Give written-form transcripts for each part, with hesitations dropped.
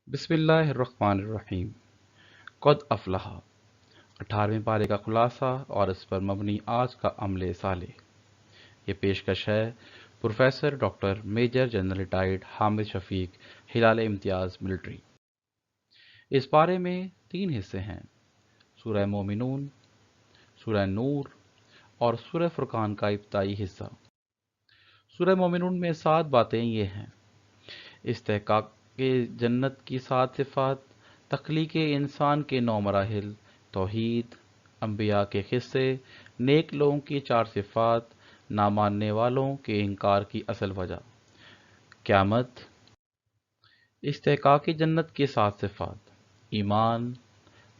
بسم اللہ الرحمن الرحیم۔ قد افلح 18ویں پارے کا خلاصہ اور اس پر مبنی آج کا عمل صالح۔ یہ پیشکش ہے professor doctor major general retired Hamid Shafiq, Hilal Imtiaz military. اس پارے میں 3 حصے ہیں: سورہ مومنون، سورہ نور اور سورہ فرقان کا ابتدائی حصہ۔ سورہ مومنون میں 7 باتیں یہ ہیں: استحقاق جنت کی 7 صفات، تخلیق انسان کے 9 مراحل، توحید، انبیاء کے قصے، نیک لوگوں کی 4 صفات، نہ ماننے والوں کے انکار کی اصل وجہ، قیامت، استحقاق جنت کی 7 صفات، ایمان،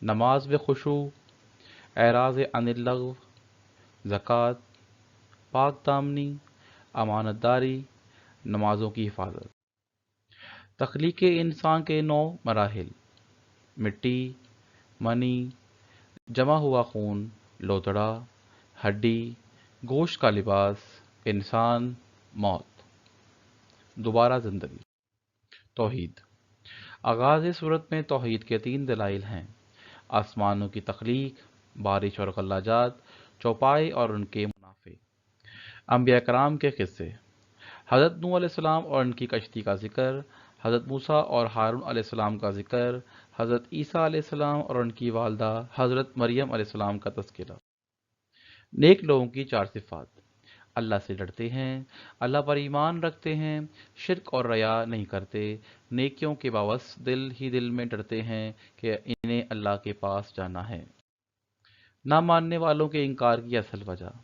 نماز بخشوع، اعراض عن اللغو، زکوٰۃ، پاک دامنی، امانت داری، نمازوں کی حفاظت۔ تخلیق انسان کے 9 مراحل: مٹی، منی، جمع ہوا خون، لوتڑا، ہڈی، گوشت کا لباس، انسان، موت، دوبارہ زندگی۔ توحید۔ آغاز صورت میں توحید کے 3 دلائل ہیں: آسمانوں کی تخلیق، بارش اور غلہ جات، چوپائے اور ان کے منافع۔ انبیاء کرام کے قصے: حضرت نوح علیہ السلام اور ان کی کشتی کا ذکر، حضرت موسیٰ اور ہارون علیہ السلام کا ذکر، حضرت عیسیٰ علیہ السلام اور ان کی والدہ حضرت مریم علیہ السلام کا تذکرہ۔ نیک لوگوں کی 4 صفات: اللہ سے ڈرتے ہیں، اللہ پر ایمان رکھتے ہیں، شرک اور ریا نہیں کرتے، نیکیوں کے باوس دل ہی دل میں ڈرتے ہیں کہ انہیں اللہ کے پاس جانا ہے۔ نہ ماننے والوں کے انکار کی اصل وجہ: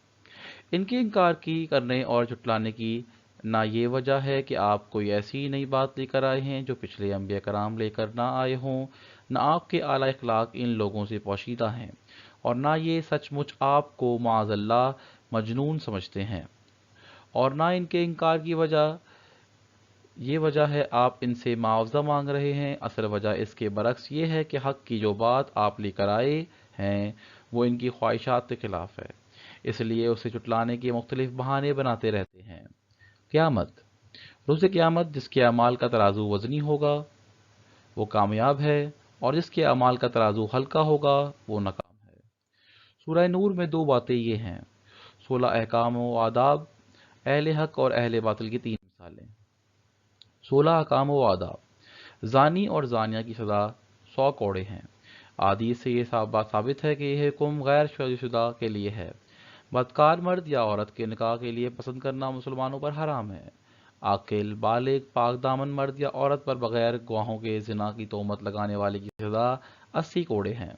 ان کے انکار کی کرنے اور جھٹلانے کی نہ یہ وجہ ہے کہ آپ کوئی ایسی نئی بات لے کر آئے ہیں جو پچھلے انبیاء کرام لے کر نہ آئے ہوں، نہ آپ کے اعلیٰ اخلاق ان لوگوں سے پوشیدہ ہیں، اور نہ یہ سچ مچ آپ کو معاذ اللہ مجنون سمجھتے ہیں، اور نہ ان کے انکار کی یہ وجہ ہے آپ ان سے معاوضہ مانگ رہے ہیں۔ اصل وجہ اس کے برعکس یہ ہے کہ حق کی جو بات آپ لے کر آئے ہیں وہ ان کی خواہشات کے خلاف ہے، اس لیے اسے جھٹلانے کے مختلف بہانے بناتے رہتے ہیں۔ قیامت۔ روز قیامت جس کے اعمال کا ترازو وزنی ہوگا وہ کامیاب ہے، اور جس کے اعمال کا ترازو ہلکا ہوگا وہ ناکام ہے۔ سورہ نور میں 2 باتیں یہ ہیں: 16 احکام و آداب، اہل حق اور اہل باطل کی 3 مثالیں۔ 16 احکام و آداب: زانی اور زانیہ کی سزا 100 کوڑے ہیں۔ حدیث سے یہ بات ثابت ہے کہ یہ حکم غیر شادی شدہ کے لیے ہے۔ بدکار مرد یا عورت کے نکاح کے لیے پسند کرنا مسلمانوں پر حرام ہے۔ عاقل، بالغ، پاک دامن مرد یا عورت پر بغیر گواہوں کے زنا کی تہمت لگانے والے کی سزا 80 کوڑے ہیں۔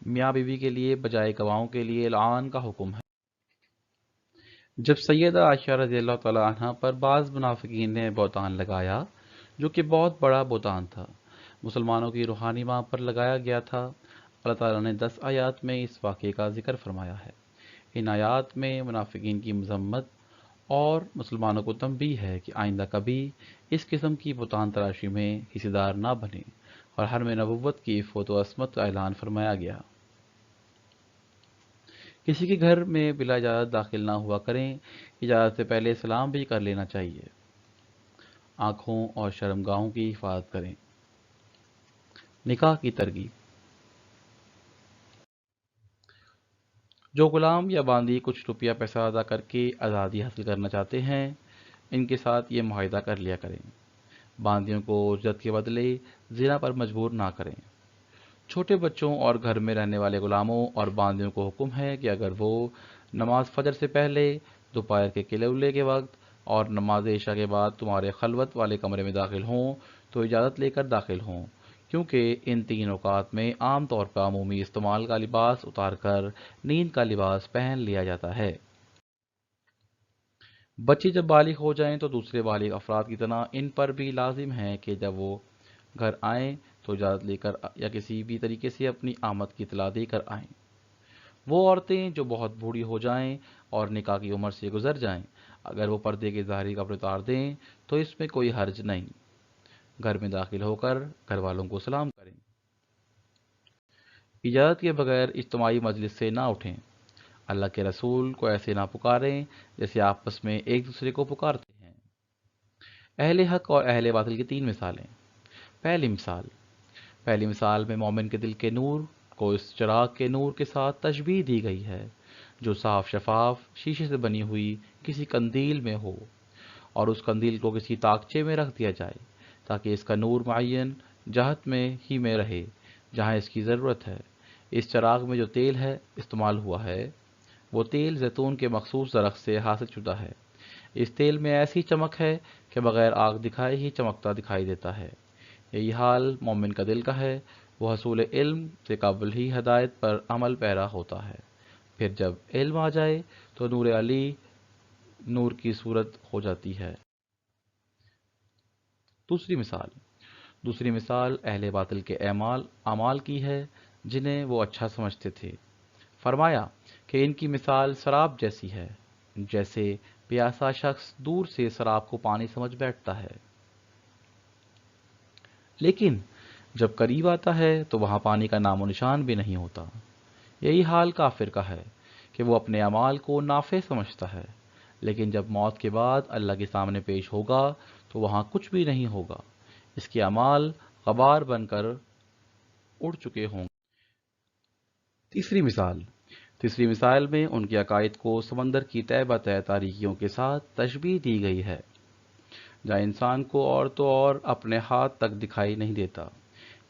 میاں بیوی کے لیے بجائے گواہوں کے لیے لعان کا حکم ہے۔ جب سیدہ عائشہ رضی اللہ تعالی عنہ پر بعض منافقین نے بہتان لگایا جو کہ بہت بڑا بہتان تھا، مسلمانوں کی روحانی ماں پر لگایا گیا تھا، اللہ تعالیٰ نے 10 آیات میں اس واقعے کا ذکر فرمایا ہے۔ ان آیات میں منافقین کی مذمت اور مسلمانوں کو تنبیہ ہے کہ آئندہ کبھی اس قسم کی بہتان تراشی میں حصہ دار نہ بنیں، اور حرم نبوت کی عفت و عصمت کا اعلان فرمایا گیا۔ کسی کے گھر میں بلا اجازت داخل نہ ہوا کریں، اجازت سے پہلے سلام بھی کر لینا چاہیے۔ آنکھوں اور شرمگاہوں کی حفاظت کریں۔ نکاح کی ترغیب: جو غلام یا باندی کچھ روپیہ پیسہ ادا کر کے آزادی حاصل کرنا چاہتے ہیں، ان کے ساتھ یہ معاہدہ کر لیا کریں۔ باندیوں کو اجرت کے بدلے زنا پر مجبور نہ کریں۔ چھوٹے بچوں اور گھر میں رہنے والے غلاموں اور باندیوں کو حکم ہے کہ اگر وہ نماز فجر سے پہلے، دوپہر کے قلولے کے وقت اور نماز عشاء کے بعد تمہارے خلوت والے کمرے میں داخل ہوں تو اجازت لے کر داخل ہوں، کیونکہ ان 3 اوقات میں عام طور پر عمومی استعمال کا لباس اتار کر نیند کا لباس پہن لیا جاتا ہے۔ بچے جب بالغ ہو جائیں تو دوسرے بالغ افراد کی طرح ان پر بھی لازم ہے کہ جب وہ گھر آئیں تو اجازت لے کر یا کسی بھی طریقے سے اپنی آمد کی اطلاع دے کر آئیں۔ وہ عورتیں جو بہت بوڑھی ہو جائیں اور نکاح کی عمر سے گزر جائیں، اگر وہ پردے کے ظاہری کپڑے اتار دیں تو اس میں کوئی حرج نہیں۔ گھر میں داخل ہو کر گھر والوں کو سلام کریں۔ اجازت کے بغیر اجتماعی مجلس سے نہ اٹھیں۔ اللہ کے رسول کو ایسے نہ پکاریں جیسے آپس میں ایک دوسرے کو پکارتے ہیں۔ اہل حق اور اہل باطل کی 3 مثالیں۔ پہلی مثال میں مومن کے دل کے نور کو اس چراغ کے نور کے ساتھ تشبیہ دی گئی ہے جو صاف شفاف شیشے سے بنی ہوئی کسی قندیل میں ہو، اور اس قندیل کو کسی تاکچے میں رکھ دیا جائے تاکہ اس کا نور معین جہت میں ہی میں رہے جہاں اس کی ضرورت ہے۔ اس چراغ میں جو تیل ہے استعمال ہوا ہے وہ تیل زیتون کے مخصوص درخت سے حاصل شدہ ہے۔ اس تیل میں ایسی چمک ہے کہ بغیر آگ دکھائے ہی چمکتا دکھائی دیتا ہے۔ یہی حال مومن کا دل کا ہے، وہ حصول علم سے قبل ہی ہدایت پر عمل پیرا ہوتا ہے، پھر جب علم آ جائے تو نور علی نور کی صورت ہو جاتی ہے۔ دوسری مثال اہل باطل کے اعمال کی ہے جنہیں وہ اچھا سمجھتے تھے۔ فرمایا کہ ان کی مثال سراب جیسی ہے، جیسے پیاسا شخص دور سے سراب کو پانی سمجھ بیٹھتا ہے، لیکن جب قریب آتا ہے تو وہاں پانی کا نام و نشان بھی نہیں ہوتا۔ یہی حال کافر کا ہے کہ وہ اپنے اعمال کو نافع سمجھتا ہے، لیکن جب موت کے بعد اللہ کے سامنے پیش ہوگا تو وہاں کچھ بھی نہیں ہوگا، اس کے اعمال غبار بن کر اڑ چکے ہوں گے۔ تیسری مثال میں ان کے عقائد کو سمندر کی تہ بتہ تاریکیوں کے ساتھ تشبیہ دی گئی ہے، جہاں انسان کو اور تو اور اپنے ہاتھ تک دکھائی نہیں دیتا۔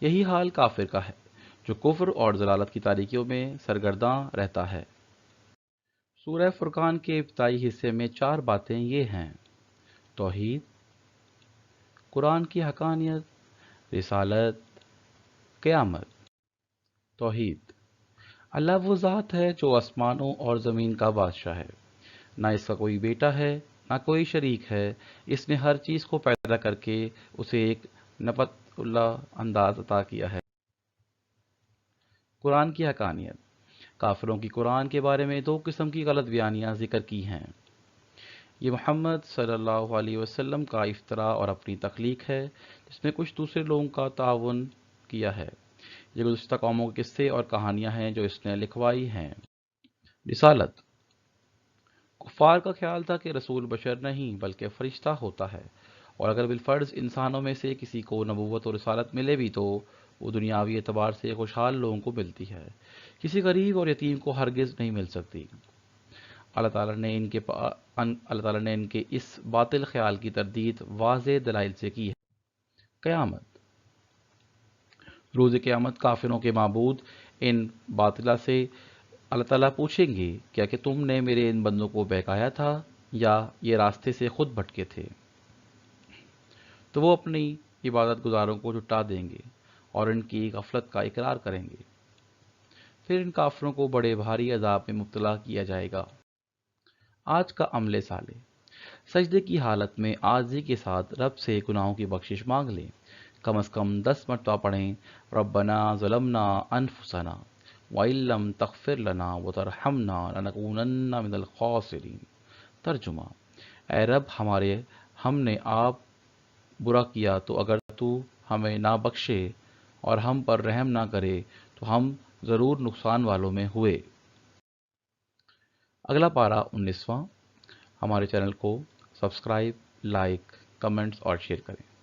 یہی حال کافر کا ہے جو کفر اور ضلالت کی تاریکیوں میں سرگرداں رہتا ہے۔ سورہ فرقان کے ابتدائی حصے میں 4 باتیں یہ ہیں: توحید، قرآن کی حقانیت، رسالت، قیامت۔ توحید: اللہ وہ ذات ہے جو آسمانوں اور زمین کا بادشاہ ہے، نہ اس کا کوئی بیٹا ہے نہ کوئی شریک ہے، اس نے ہر چیز کو پیدا کر کے اسے ایک نبت اللہ انداز عطا کیا ہے۔ قرآن کی حقانیت: کافروں کی قرآن کے بارے میں 2 قسم کی غلط بیانیاں ذکر کی ہیں۔ یہ محمد صلی اللہ علیہ وسلم کا افتراء اور اپنی تخلیق ہے جس میں کچھ دوسرے لوگوں کا تعاون کیا ہے۔ یہ گزشتہ قوموں کے قصے اور کہانیاں ہیں جو اس نے لکھوائی ہیں۔ رسالت: کفار کا خیال تھا کہ رسول بشر نہیں بلکہ فرشتہ ہوتا ہے، اور اگر بالفرض انسانوں میں سے کسی کو نبوت اور رسالت ملے بھی تو وہ دنیاوی اعتبار سے خوشحال لوگوں کو ملتی ہے، کسی غریب اور یتیم کو ہرگز نہیں مل سکتی۔ اللہ تعالیٰ نے ان کے اس باطل خیال کی تردید واضح دلائل سے کی ہے۔ قیامت: روز قیامت کافروں کے معبود ان باطلہ سے اللہ تعالیٰ پوچھیں گے کیا کہ تم نے میرے ان بندوں کو بہکایا تھا یا یہ راستے سے خود بھٹکے تھے؟ تو وہ اپنی عبادت گزاروں کو جھٹا دیں گے اور ان کی غفلت کا اقرار کریں گے، پھر ان کافروں کو بڑے بھاری عذاب میں مبتلا کیا جائے گا۔ آج کا عمل صالح: سجدے کی حالت میں عاجزی کے ساتھ رب سے گناہوں کی بخشش مانگ لیں، کم از کم 10 مرتبہ پڑھیں ربنا ظلمنا انفسنا وَإِن لَّمْ تَغْفِرْ لَنَا وَتَرْحَمْنَا لَنَكُونَنَّ مِنَ الْخَاسِرِينَ۔ ترجمہ: اے رب ہم نے آپ برا کیا تو اگر تو ہمیں نہ بخشے اور ہم پر رحم نہ کرے تو ہم ضرور نقصان والوں میں ہوئے۔ اگلا پارہ 19واں۔ ہمارے چینل کو سبسکرائب، لائک، کمنٹس اور شیئر کریں۔